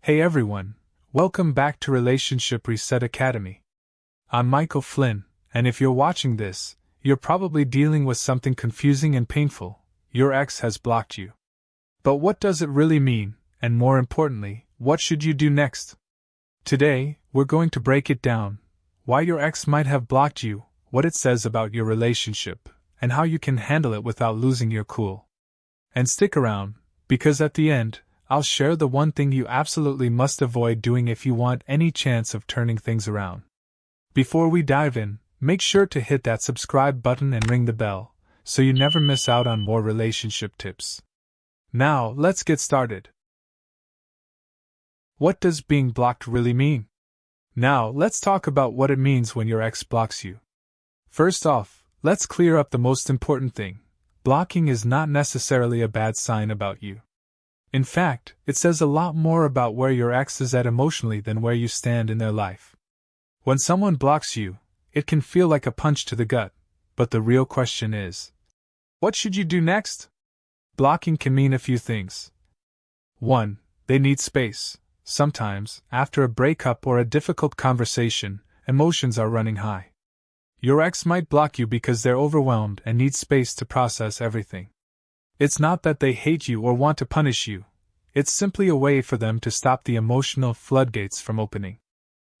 Hey everyone, welcome back to Relationship Reset Academy. I'm Michael Flynn, and if you're watching this, you're probably dealing with something confusing and painful. Your ex has blocked you. But what does it really mean, and more importantly, what should you do next? Today, we're going to break it down: why your ex might have blocked you, what it says about your relationship, and how you can handle it without losing your cool. And stick around, because at the end, I'll share the one thing you absolutely must avoid doing if you want any chance of turning things around. Before we dive in, make sure to hit that subscribe button and ring the bell, so you never miss out on more relationship tips. Now, let's get started. What does being blocked really mean? Now, let's talk about what it means when your ex blocks you. First off, let's clear up the most important thing. Blocking is not necessarily a bad sign about you. In fact, it says a lot more about where your ex is at emotionally than where you stand in their life. When someone blocks you, it can feel like a punch to the gut, but the real question is, what should you do next? Blocking can mean a few things. 1. They need space. Sometimes, after a breakup or a difficult conversation, emotions are running high. Your ex might block you because they're overwhelmed and need space to process everything. It's not that they hate you or want to punish you. It's simply a way for them to stop the emotional floodgates from opening.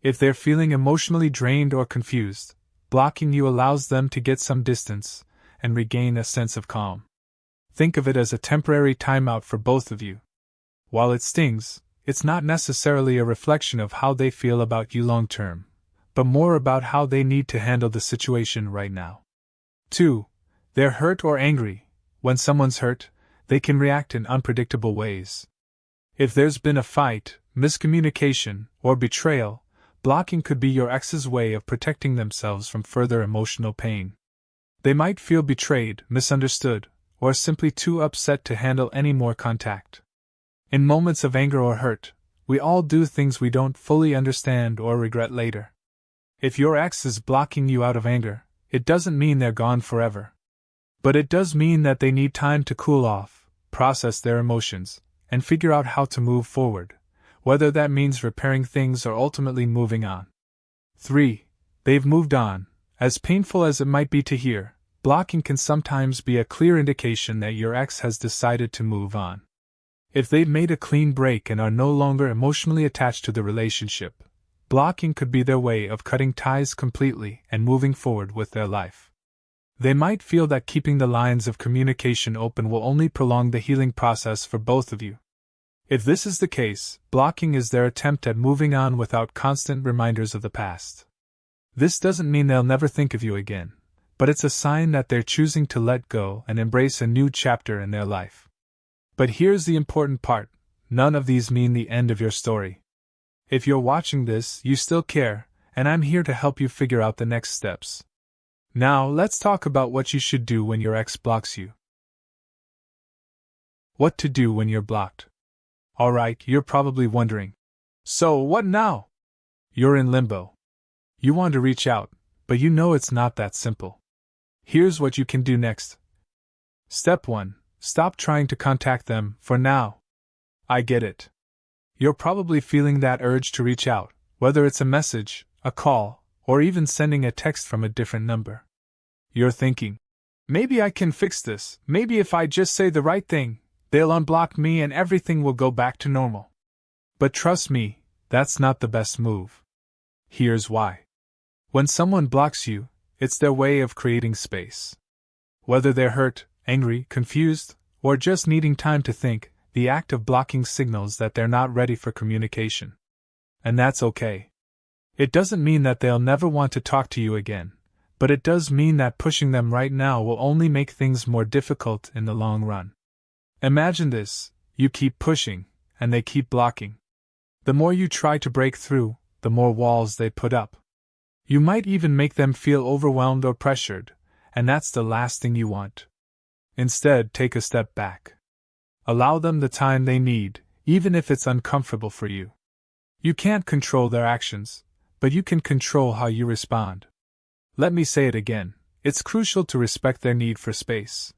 If they're feeling emotionally drained or confused, blocking you allows them to get some distance and regain a sense of calm. Think of it as a temporary timeout for both of you. While it stings, it's not necessarily a reflection of how they feel about you long term, but more about how they need to handle the situation right now. 2. They're hurt or angry. When someone's hurt, they can react in unpredictable ways. If there's been a fight, miscommunication, or betrayal, blocking could be your ex's way of protecting themselves from further emotional pain. They might feel betrayed, misunderstood, or simply too upset to handle any more contact. In moments of anger or hurt, we all do things we don't fully understand or regret later. If your ex is blocking you out of anger, it doesn't mean they're gone forever. But it does mean that they need time to cool off, process their emotions, and figure out how to move forward, whether that means repairing things or ultimately moving on. 3. They've moved on. As painful as it might be to hear, blocking can sometimes be a clear indication that your ex has decided to move on. If they've made a clean break and are no longer emotionally attached to the relationship, blocking could be their way of cutting ties completely and moving forward with their life. They might feel that keeping the lines of communication open will only prolong the healing process for both of you. If this is the case, blocking is their attempt at moving on without constant reminders of the past. This doesn't mean they'll never think of you again, but it's a sign that they're choosing to let go and embrace a new chapter in their life. But here's the important part: none of these mean the end of your story. If you're watching this, you still care, and I'm here to help you figure out the next steps. Now, let's talk about what you should do when your ex blocks you. What to do when you're blocked. Alright, you're probably wondering, so what now? You're in limbo. You want to reach out, but you know it's not that simple. Here's what you can do next. Step 1. Stop trying to contact them for now. I get it. You're probably feeling that urge to reach out, whether it's a message, a call, or even sending a text from a different number. You're thinking, maybe I can fix this, maybe if I just say the right thing, they'll unblock me and everything will go back to normal. But trust me, that's not the best move. Here's why. When someone blocks you, it's their way of creating space. Whether they're hurt, angry, confused, or just needing time to think, the act of blocking signals that they're not ready for communication. And that's okay. It doesn't mean that they'll never want to talk to you again, but it does mean that pushing them right now will only make things more difficult in the long run. Imagine this: you keep pushing, and they keep blocking. The more you try to break through, the more walls they put up. You might even make them feel overwhelmed or pressured, and that's the last thing you want. Instead, take a step back. Allow them the time they need, even if it's uncomfortable for you. You can't control their actions, but you can control how you respond. Let me say it again: it's crucial to respect their need for space.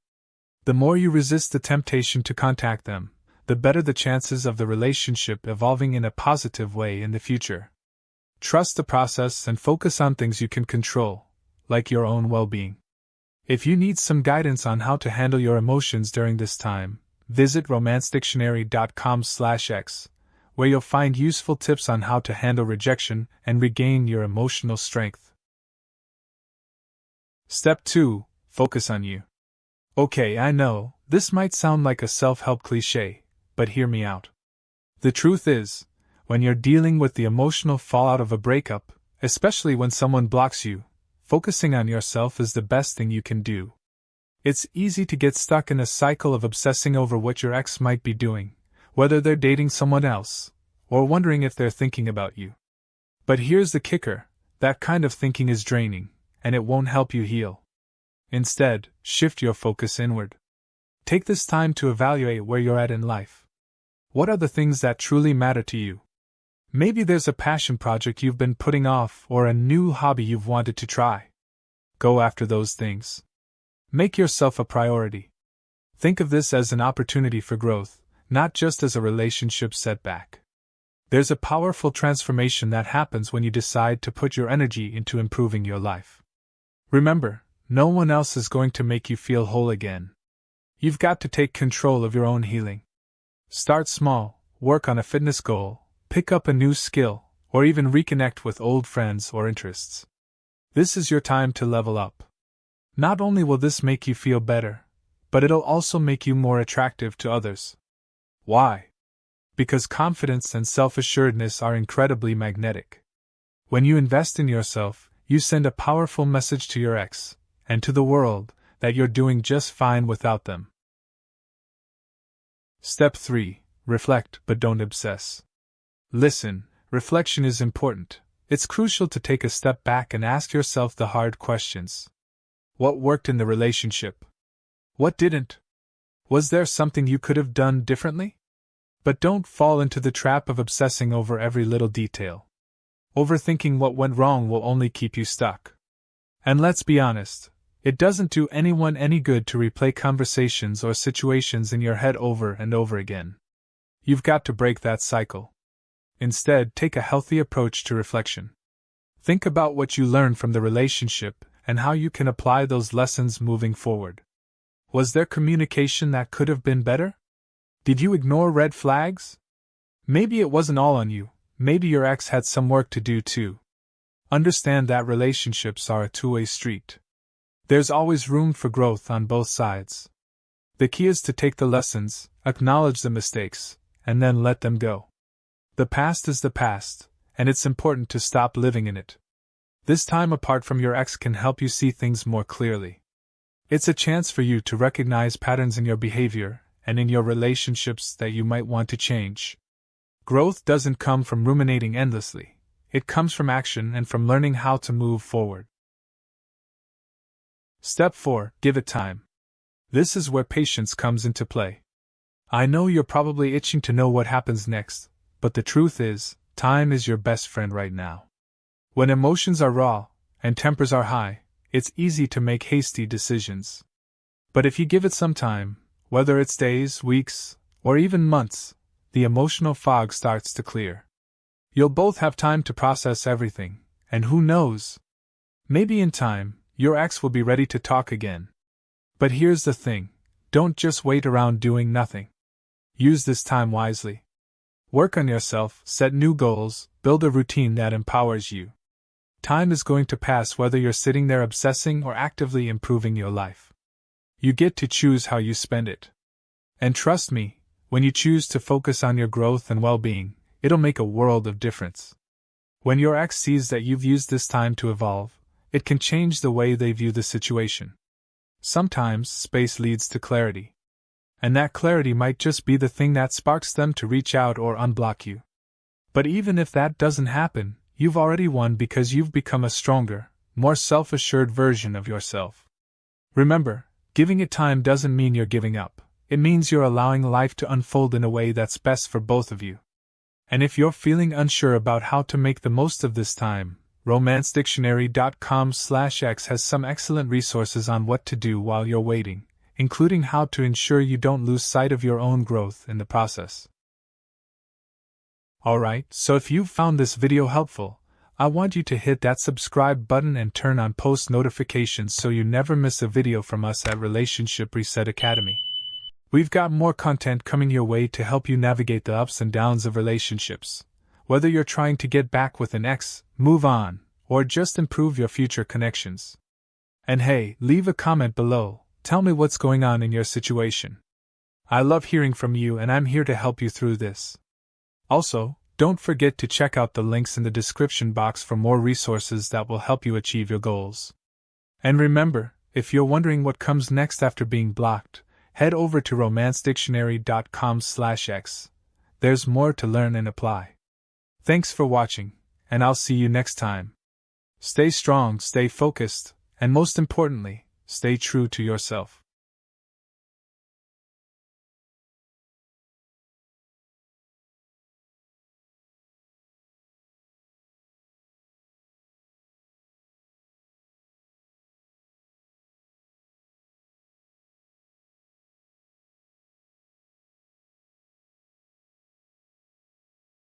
The more you resist the temptation to contact them, the better the chances of the relationship evolving in a positive way in the future. Trust the process and focus on things you can control, like your own well-being. If you need some guidance on how to handle your emotions during this time, visit romancedictionary.com/x, where you'll find useful tips on how to handle rejection and regain your emotional strength. Step 2. Focus on you. Okay, I know, this might sound like a self-help cliché, but hear me out. The truth is, when you're dealing with the emotional fallout of a breakup, especially when someone blocks you, focusing on yourself is the best thing you can do. It's easy to get stuck in a cycle of obsessing over what your ex might be doing, whether they're dating someone else, or wondering if they're thinking about you. But here's the kicker, that kind of thinking is draining, and it won't help you heal. Instead, shift your focus inward. Take this time to evaluate where you're at in life. What are the things that truly matter to you? Maybe there's a passion project you've been putting off or a new hobby you've wanted to try. Go after those things. Make yourself a priority. Think of this as an opportunity for growth, not just as a relationship setback. There's a powerful transformation that happens when you decide to put your energy into improving your life. Remember, no one else is going to make you feel whole again. You've got to take control of your own healing. Start small, work on a fitness goal, pick up a new skill, or even reconnect with old friends or interests. This is your time to level up. Not only will this make you feel better, but it'll also make you more attractive to others. Why? Because confidence and self-assuredness are incredibly magnetic. When you invest in yourself, you send a powerful message to your ex, and to the world, that you're doing just fine without them. Step 3. Reflect, but don't obsess. Listen, reflection is important. It's crucial to take a step back and ask yourself the hard questions. What worked in the relationship? What didn't? Was there something you could have done differently? But don't fall into the trap of obsessing over every little detail. Overthinking what went wrong will only keep you stuck. And let's be honest, it doesn't do anyone any good to replay conversations or situations in your head over and over again. You've got to break that cycle. Instead, take a healthy approach to reflection. Think about what you learned from the relationship and how you can apply those lessons moving forward. Was there communication that could have been better? Did you ignore red flags? Maybe it wasn't all on you, maybe your ex had some work to do too. Understand that relationships are a two-way street. There's always room for growth on both sides. The key is to take the lessons, acknowledge the mistakes, and then let them go. The past is the past, and it's important to stop living in it. This time apart from your ex can help you see things more clearly. It's a chance for you to recognize patterns in your behavior and in your relationships that you might want to change. Growth doesn't come from ruminating endlessly. It comes from action and from learning how to move forward. Step 4. Give it time. This is where patience comes into play. I know you're probably itching to know what happens next, but the truth is, time is your best friend right now. When emotions are raw and tempers are high, it's easy to make hasty decisions. But if you give it some time, whether it's days, weeks, or even months, the emotional fog starts to clear. You'll both have time to process everything, and who knows? Maybe in time, your ex will be ready to talk again. But here's the thing, don't just wait around doing nothing. Use this time wisely. Work on yourself, set new goals, build a routine that empowers you. Time is going to pass whether you're sitting there obsessing or actively improving your life. You get to choose how you spend it. And trust me, when you choose to focus on your growth and well-being, it'll make a world of difference. When your ex sees that you've used this time to evolve, it can change the way they view the situation. Sometimes space leads to clarity. And that clarity might just be the thing that sparks them to reach out or unblock you. But even if that doesn't happen, you've already won because you've become a stronger, more self-assured version of yourself. Remember, giving it time doesn't mean you're giving up. It means you're allowing life to unfold in a way that's best for both of you. And if you're feeling unsure about how to make the most of this time, romancedictionary.com/x has some excellent resources on what to do while you're waiting, including how to ensure you don't lose sight of your own growth in the process. Alright, so if you've found this video helpful, I want you to hit that subscribe button and turn on post notifications so you never miss a video from us at Relationship Reset Academy. We've got more content coming your way to help you navigate the ups and downs of relationships. Whether you're trying to get back with an ex, move on, or just improve your future connections. And hey, leave a comment below, tell me what's going on in your situation. I love hearing from you and I'm here to help you through this. Also, don't forget to check out the links in the description box for more resources that will help you achieve your goals. And remember, if you're wondering what comes next after being blocked, head over to romancedictionary.com/x. There's more to learn and apply. Thanks for watching, and I'll see you next time. Stay strong, stay focused, and most importantly, stay true to yourself.